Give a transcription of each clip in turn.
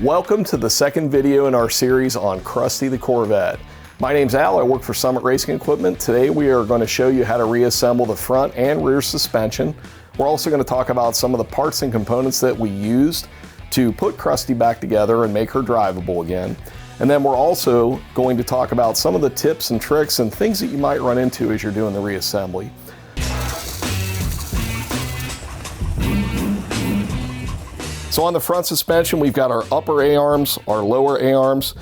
Welcome to the second video in our series on Crusty the Corvette. My name's Al, I work for Summit Racing Equipment. Today we are going to show you how to reassemble the front and rear suspension. We're also going to talk about some of the parts and components that we used to put Crusty back together and make her drivable again. And then we're also going to talk about some of the tips and tricks and things that you might run into as you're doing the reassembly. So on the front suspension, we've got our upper A-arms, our lower A-arms.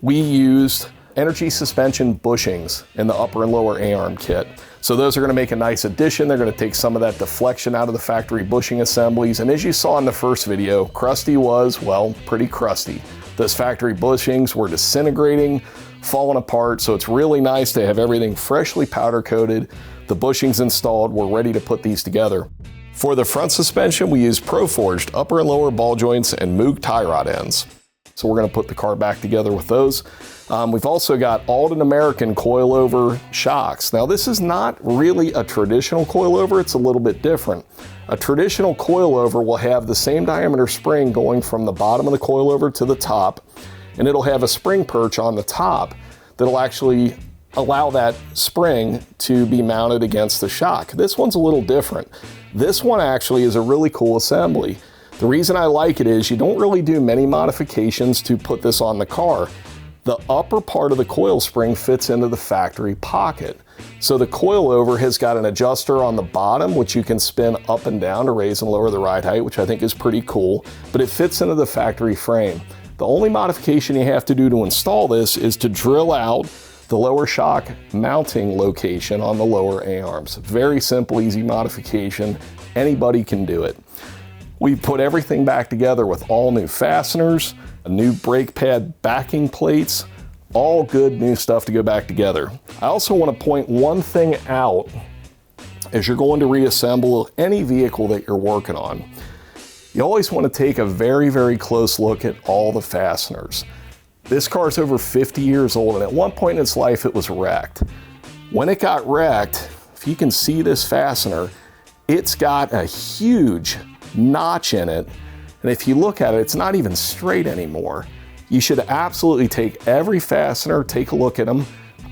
We used energy suspension bushings in the upper and lower A-arm kit. So those are going to make a nice addition. They're going to take some of that deflection out of the factory bushing assemblies. And as you saw in the first video, Crusty was, well, pretty crusty. Those factory bushings were disintegrating, falling apart. So it's really nice to have everything freshly powder coated. The bushings installed, we're ready to put these together. For the front suspension, we use Proforged upper and lower ball joints and Moog Tie Rod Ends. So we're going to put the car back together with those. We've also got Aldan American Coilover shocks. Now this is not really a traditional coilover, it's a little bit different. A traditional coilover will have the same diameter spring going from the bottom of the coilover to the top, and it'll have a spring perch on the top that'll actually allow that spring to be mounted against the shock. This one's a little different. This one actually is a really cool assembly. The reason I like it is you don't really do many modifications to put this on the car. The upper part of the coil spring fits into the factory pocket. So the coilover has got an adjuster on the bottom, which you can spin up and down to raise and lower the ride height, which I think is pretty cool, but it fits into the factory frame. The only modification you have to do to install this is to drill out the lower shock mounting location on the lower A-arms. Very simple, easy modification. Anybody can do it. We put everything back together with all new fasteners, a new brake pad backing plates, all good new stuff to go back together. I also want to point one thing out as you're going to reassemble any vehicle that you're working on. You always want to take a very, very close look at all the fasteners. This car is over 50 years old, and at one point in its life it was wrecked. When it got wrecked, if you can see this fastener, it's got a huge notch in it, and if you look at it, it's not even straight anymore. You should absolutely take every fastener, take a look at them.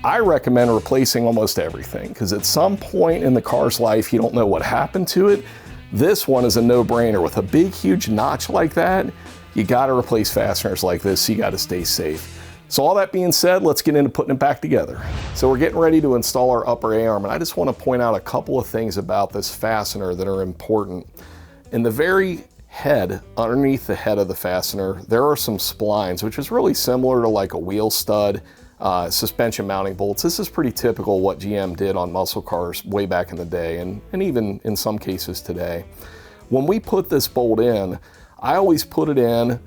I recommend replacing almost everything, because at some point in the car's life you don't know what happened to it. This one is a no-brainer. With a big huge notch like that, you got to replace fasteners like this, so you got to stay safe. So all that being said, let's get into putting it back together. So we're getting ready to install our upper A-arm, and I just want to point out a couple of things about this fastener that are important. In the very head, underneath the head of the fastener, there are some splines, which is really similar to like a wheel stud, suspension mounting bolts. This is pretty typical what GM did on muscle cars way back in the day, and even in some cases today. When we put this bolt in, I always put it in,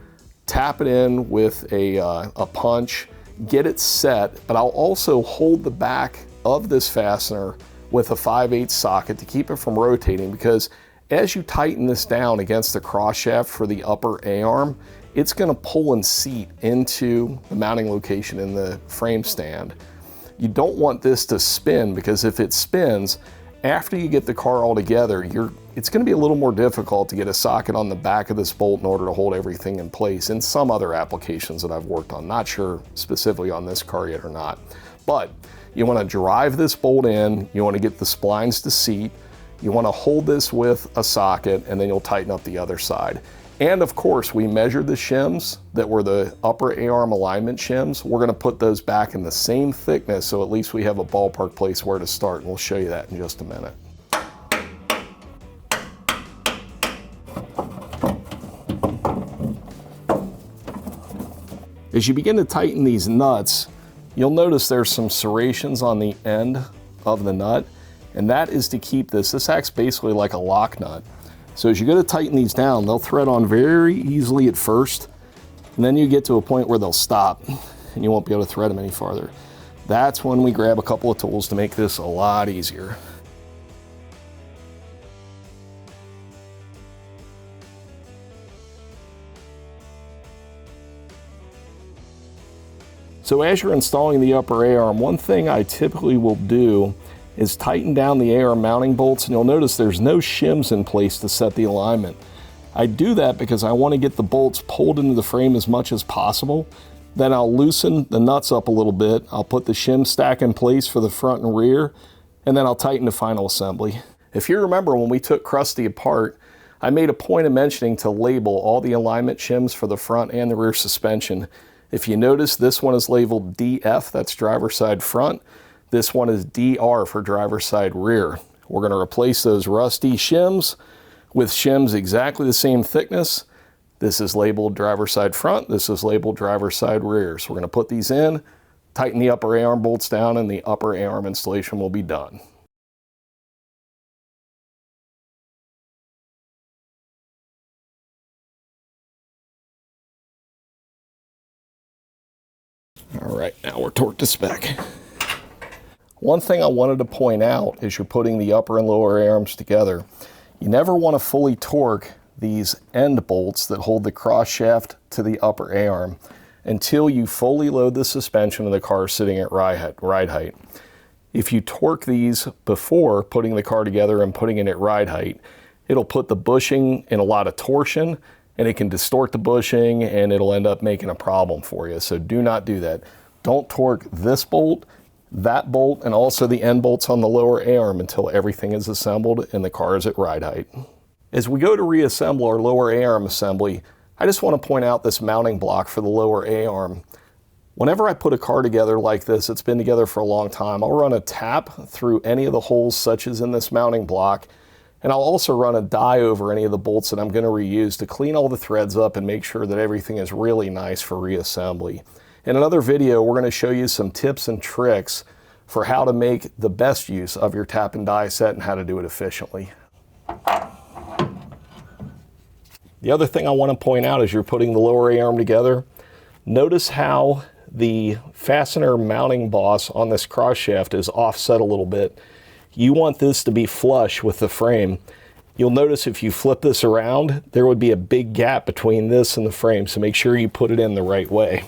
tap it in with a punch, get it set, but I'll also hold the back of this fastener with a 5/8 socket to keep it from rotating, because as you tighten this down against the cross shaft for the upper A-arm, it's going to pull and seat into the mounting location in the frame stand. You don't want this to spin, because if it spins, after you get the car all together, it's going to be a little more difficult to get a socket on the back of this bolt in order to hold everything in place. In some other applications that I've worked on, not sure specifically on this car yet or not, but you want to drive this bolt in, you want to get the splines to seat, you want to hold this with a socket, and then you'll tighten up the other side. And of course, we measured the shims that were the upper A-arm alignment shims. We're going to put those back in the same thickness, so at least we have a ballpark place where to start, and we'll show you that in just a minute. As you begin to tighten these nuts, you'll notice there's some serrations on the end of the nut, and that is to keep this acts basically like a lock nut. So as you go to tighten these down, they'll thread on very easily at first, and then you get to a point where they'll stop and you won't be able to thread them any farther. That's when we grab a couple of tools to make this a lot easier. So as you're installing the upper A-arm, one thing I typically will do is tighten down the A-arm mounting bolts, and you'll notice there's no shims in place to set the alignment. I do that because I want to get the bolts pulled into the frame as much as possible. Then I'll loosen the nuts up a little bit. I'll put the shim stack in place for the front and rear, and then I'll tighten the final assembly. If you remember when we took Crusty apart, I made a point of mentioning to label all the alignment shims for the front and the rear suspension. If you notice, this one is labeled DF, that's driver's side front. This one is DR for driver's side rear. We're going to replace those rusty shims with shims exactly the same thickness. This is labeled driver's side front, this is labeled driver's side rear. So we're going to put these in, tighten the upper A-arm bolts down, and the upper A-arm installation will be done. All right, now we're torqued to spec. One thing I wanted to point out as you're putting the upper and lower A-arms together, you never want to fully torque these end bolts that hold the cross shaft to the upper A-arm until you fully load the suspension of the car sitting at ride height. If you torque these before putting the car together and putting it at ride height, it'll put the bushing in a lot of torsion, and it can distort the bushing, and it'll end up making a problem for you. So do not do that. Don't torque this bolt, that bolt, and also the end bolts on the lower A-arm until everything is assembled and the car is at ride height. As we go to reassemble our lower A-arm assembly, I just want to point out this mounting block for the lower A-arm. Whenever I put a car together like this, it's been together for a long time, I'll run a tap through any of the holes such as in this mounting block, and I'll also run a die over any of the bolts that I'm going to reuse to clean all the threads up and make sure that everything is really nice for reassembly. In another video, we're going to show you some tips and tricks for how to make the best use of your tap and die set and how to do it efficiently. The other thing I want to point out as you're putting the lower A-arm together, notice how the fastener mounting boss on this cross shaft is offset a little bit. You want this to be flush with the frame. You'll notice if you flip this around, there would be a big gap between this and the frame, so make sure you put it in the right way.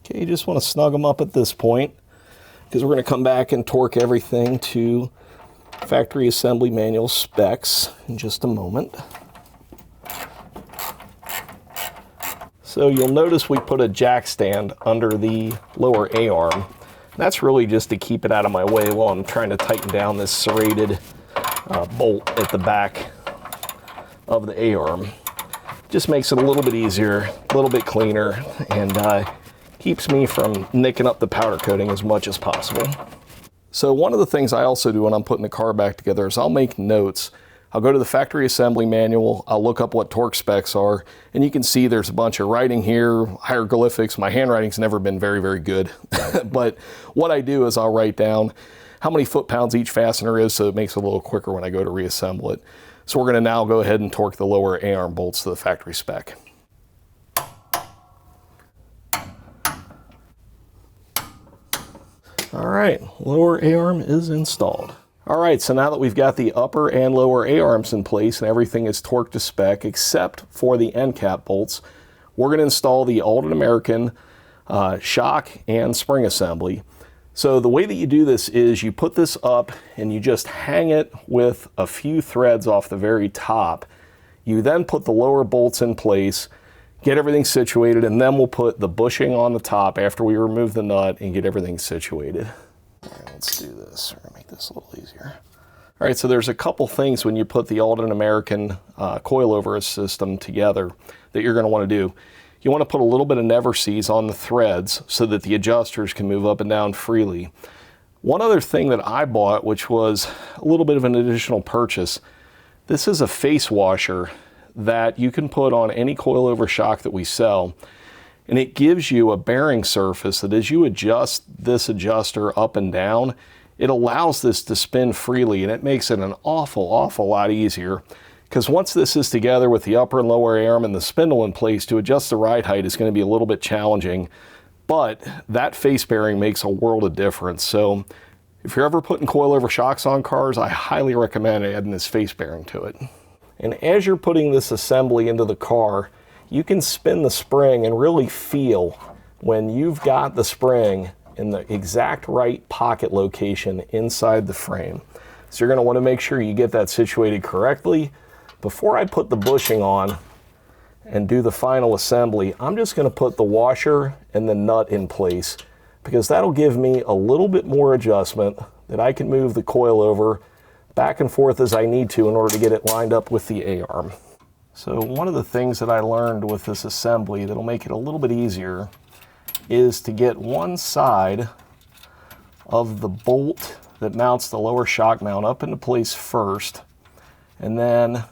Okay, you just want to snug them up at this point because we're going to come back and torque everything to factory assembly manual specs in just a moment. So you'll notice we put a jack stand under the lower A-arm. That's really just to keep it out of my way while I'm trying to tighten down this serrated bolt at the back of the A-arm. Just makes it a little bit easier, a little bit cleaner, and keeps me from nicking up the powder coating as much as possible. So one of the things I also do when I'm putting the car back together is I'll make notes. I'll go to the factory assembly manual, I'll look up what torque specs are, and you can see there's a bunch of writing here, hieroglyphics. My handwriting's never been very, very good. But what I do is I'll write down how many foot-pounds each fastener is so it makes it a little quicker when I go to reassemble it. So we're going to now go ahead and torque the lower A-arm bolts to the factory spec. All right, lower A-arm is installed. All right, so now that we've got the upper and lower A-arms in place and everything is torqued to spec except for the end cap bolts, we're going to install the Aldan American shock and spring assembly. So the way that you do this is you put this up and you just hang it with a few threads off the very top. You then put the lower bolts in place, get everything situated, and then we'll put the bushing on the top after we remove the nut and get everything situated. All right, let's do this. We're gonna make this a little easier. All right, so there's a couple things when you put the Aldan American coilover system together that you're gonna wanna do. You wanna put a little bit of never seize on the threads so that the adjusters can move up and down freely. One other thing that I bought, which was a little bit of an additional purchase, this is a face washer that you can put on any coilover shock that we sell. And it gives you a bearing surface that as you adjust this adjuster up and down, it allows this to spin freely, and it makes it an awful lot easier. Because once this is together with the upper and lower arm and the spindle in place, to adjust the ride height is going to be a little bit challenging. But that face bearing makes a world of difference. So if you're ever putting coilover shocks on cars, I highly recommend adding this face bearing to it. And as you're putting this assembly into the car, you can spin the spring and really feel when you've got the spring in the exact right pocket location inside the frame. So you're going to want to make sure you get that situated correctly. Before I put the bushing on and do the final assembly, I'm just going to put the washer and the nut in place, because that'll give me a little bit more adjustment that I can move the coilover back and forth as I need to in order to get it lined up with the A-arm. So one of the things that I learned with this assembly that'll make it a little bit easier is to get one side of the bolt that mounts the lower shock mount up into place first, and then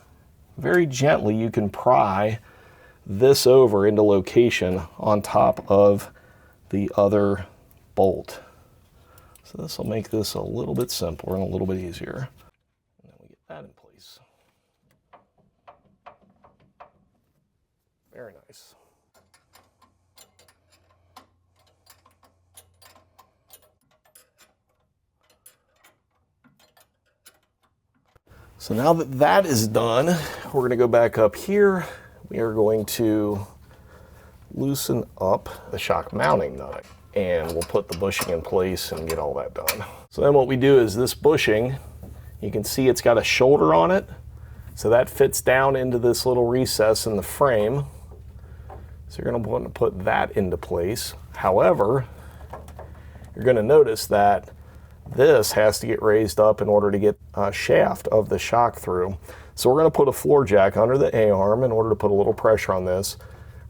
very gently you can pry this over into location on top of the other bolt. So this will make this a little bit simpler and a little bit easier. And then we get that in place. Very nice. So now that that is done, we're going to go back up here. We are going to loosen up the shock mounting nut, and we'll put the bushing in place and get all that done. So then what we do is this bushing, you can see it's got a shoulder on it, so that fits down into this little recess in the frame. So you're going to want to put that into place. However, you're going to notice that this has to get raised up in order to get a shaft of the shock through. So we're going to put a floor jack under the A-arm in order to put a little pressure on this,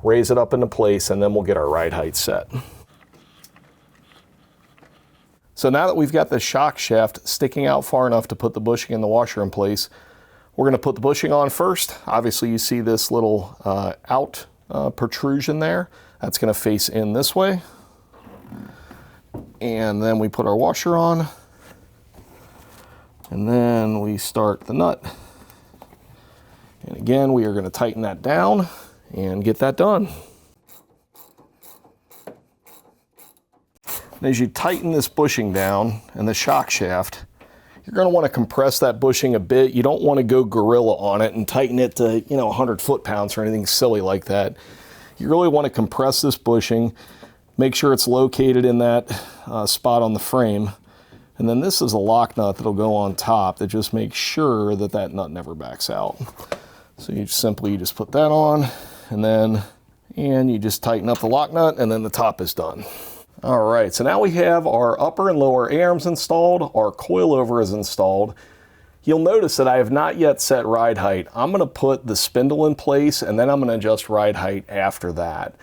raise it up into place, and then we'll get our ride height set. So now that we've got the shock shaft sticking out far enough to put the bushing and the washer in place, we're going to put the bushing on first. Obviously you see this little out protrusion there. That's going to face in this way. And then we put our washer on, and then we start the nut. And again, we are going to tighten that down and get that done. And as you tighten this bushing down and the shock shaft, you're going to want to compress that bushing a bit. You don't want to go gorilla on it and tighten it to, 100 foot-pounds or anything silly like that. You really want to compress this bushing, make sure it's located in that spot on the frame. And then this is a lock nut that'll go on top that just makes sure that that nut never backs out. So you just put that on, and you just tighten up the lock nut, and then the top is done. All right, so now we have our upper and lower A-arms installed, our coilover is installed. You'll notice that I have not yet set ride height. I'm gonna put the spindle in place, and then I'm gonna adjust ride height after that.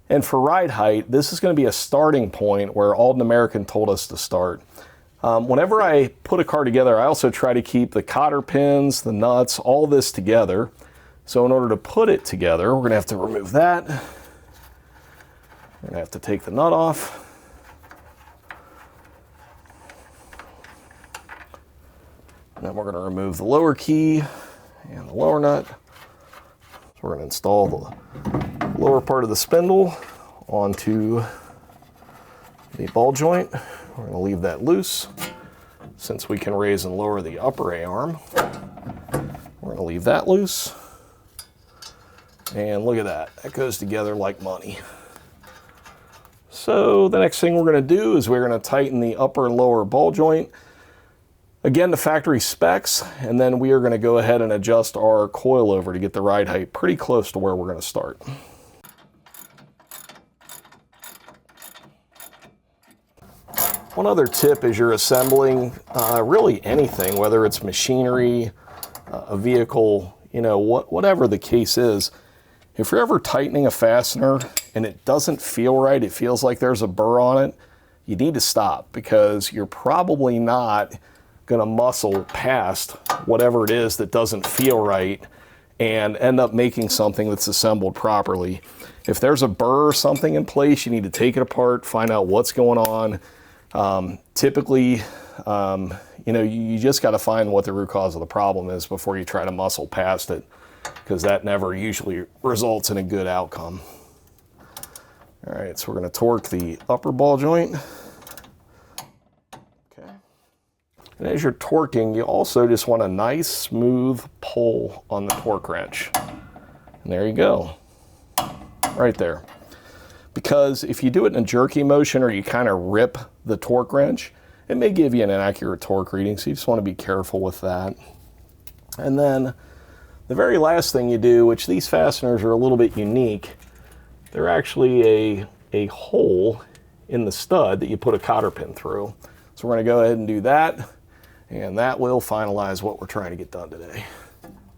And for ride height, this is gonna be a starting point where Aldan American told us to start. Whenever I put a car together, I also try to keep the cotter pins, the nuts, all this together. So in order to put it together, we're gonna have to remove that. We're gonna have to take the nut off. And then we're gonna remove the lower key and the lower nut. So we're gonna install the lower part of the spindle onto the ball joint. We're going to leave that loose. Since we can raise and lower the upper A-arm, we're going to leave that loose. And look at that. That goes together like money. So the next thing we're going to do is we're going to tighten the upper and lower ball joint. Again, the factory specs, and then we are going to go ahead and adjust our coilover to get the ride height pretty close to where we're going to start. One other tip as you're assembling really anything, whether it's machinery, a vehicle, whatever the case is, if you're ever tightening a fastener and it doesn't feel right, it feels like there's a burr on it, you need to stop, because you're probably not going to muscle past whatever it is that doesn't feel right and end up making something that's assembled properly. If there's a burr or something in place, you need to take it apart, find out what's going on. Typically, you just got to find what the root cause of the problem is before you try to muscle past it, because that never usually results in a good outcome. All right, so we're going to torque the upper ball joint. Okay. And as you're torquing, you also just want a nice smooth pull on the torque wrench. And there you go, right there. because if you do it in a jerky motion or you kind of rip the torque wrench, it may give you an inaccurate torque reading, so you just want to be careful with that. And then the very last thing you do, which these fasteners are a little bit unique, they're actually a hole in the stud that you put a cotter pin through. So we're going to go ahead and do that, and that will finalize what we're trying to get done today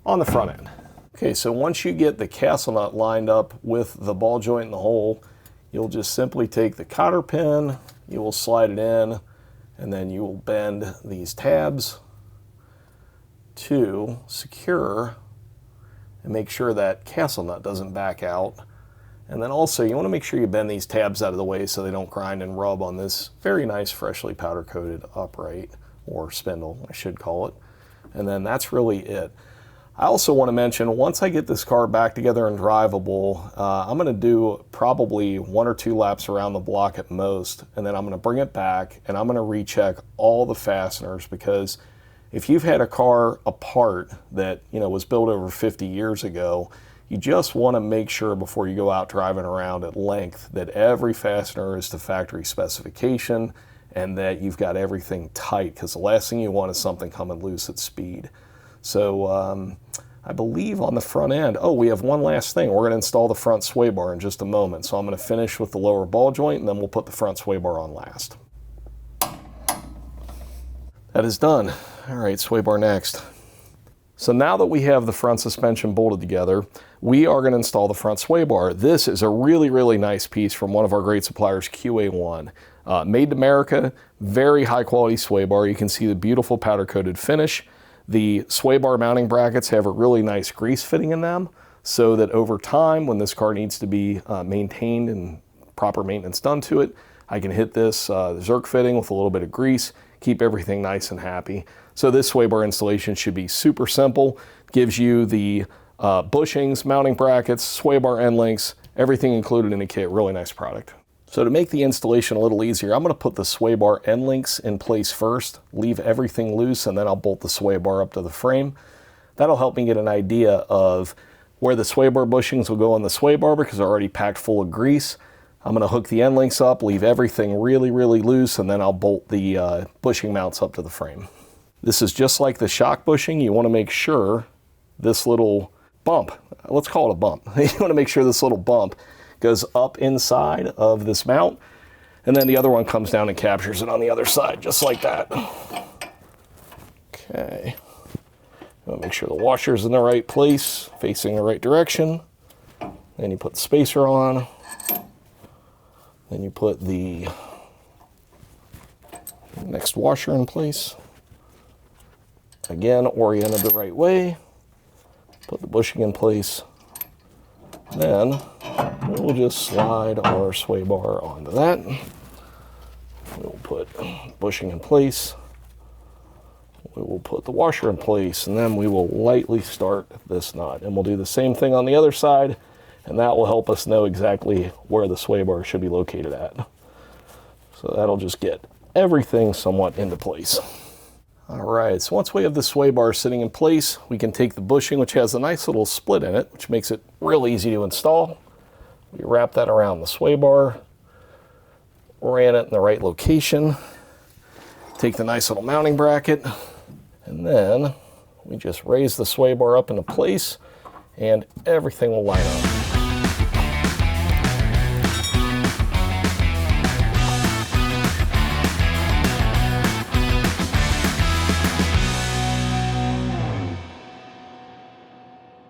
on the front end. Okay, so once you get the castle nut lined up with the ball joint in the hole, you'll just simply take the cotter pin, you will slide it in, and then you will bend these tabs to secure and make sure that castle nut doesn't back out. And then also you want to make sure you bend these tabs out of the way so they don't grind and rub on this very nice freshly powder coated upright, or spindle I should call it. And then that's really it. I also want to mention, once I get this car back together and drivable, I'm going to do probably 1 or 2 laps around the block at most, and then I'm going to bring it back and I'm going to recheck all the fasteners, because if you've had a car apart that, you know, was built over 50 years ago, you just want to make sure before you go out driving around at length that every fastener is to factory specification and that you've got everything tight, because the last thing you want is something coming loose at speed. So I believe on the front end, oh, we have one last thing. We're going to install the front sway bar in just a moment. So I'm going to finish with the lower ball joint, and then we'll put the front sway bar on last. That is done. All right, sway bar next. So now that we have the front suspension bolted together, we are going to install the front sway bar. This is a really, really nice piece from one of our great suppliers, QA1. Made in America, very high quality sway bar. You can see the beautiful powder coated finish. The sway bar mounting brackets have a really nice grease fitting in them, so that over time, when this car needs to be maintained and proper maintenance done to it, I can hit this Zerk fitting with a little bit of grease, keep everything nice and happy. So this sway bar installation should be super simple. Gives you the bushings, mounting brackets, sway bar end links, everything included in the kit. Really nice product. So to make the installation a little easier, I'm going to put the sway bar end links in place first, leave everything loose, and then I'll bolt the sway bar up to the frame. That'll help me get an idea of where the sway bar bushings will go on the sway bar, because they're already packed full of grease. I'm going to hook the end links up, leave everything really, really loose, and then I'll bolt the bushing mounts up to the frame. This is just like the shock bushing. You want to make sure this little bump, let's call it a bump. You want to make sure this little bump goes up inside of this mount, and then the other one comes down and captures it on the other side, just like that. Okay. Make sure the washer's in the right place, facing the right direction. Then you put the spacer on. Then you put the next washer in place. Again, oriented the right way. Put the bushing in place. Then we'll just slide our sway bar onto that. We'll put bushing in place. We will put the washer in place, and then we will lightly start this nut. And we'll do the same thing on the other side, and that will help us know exactly where the sway bar should be located at. So that'll just get everything somewhat into place. All right, so once we have the sway bar sitting in place, we can take the bushing, which has a nice little split in it, which makes it real easy to install. We wrap that around the sway bar, orient it in the right location, take the nice little mounting bracket, and then we just raise the sway bar up into place, and everything will line up.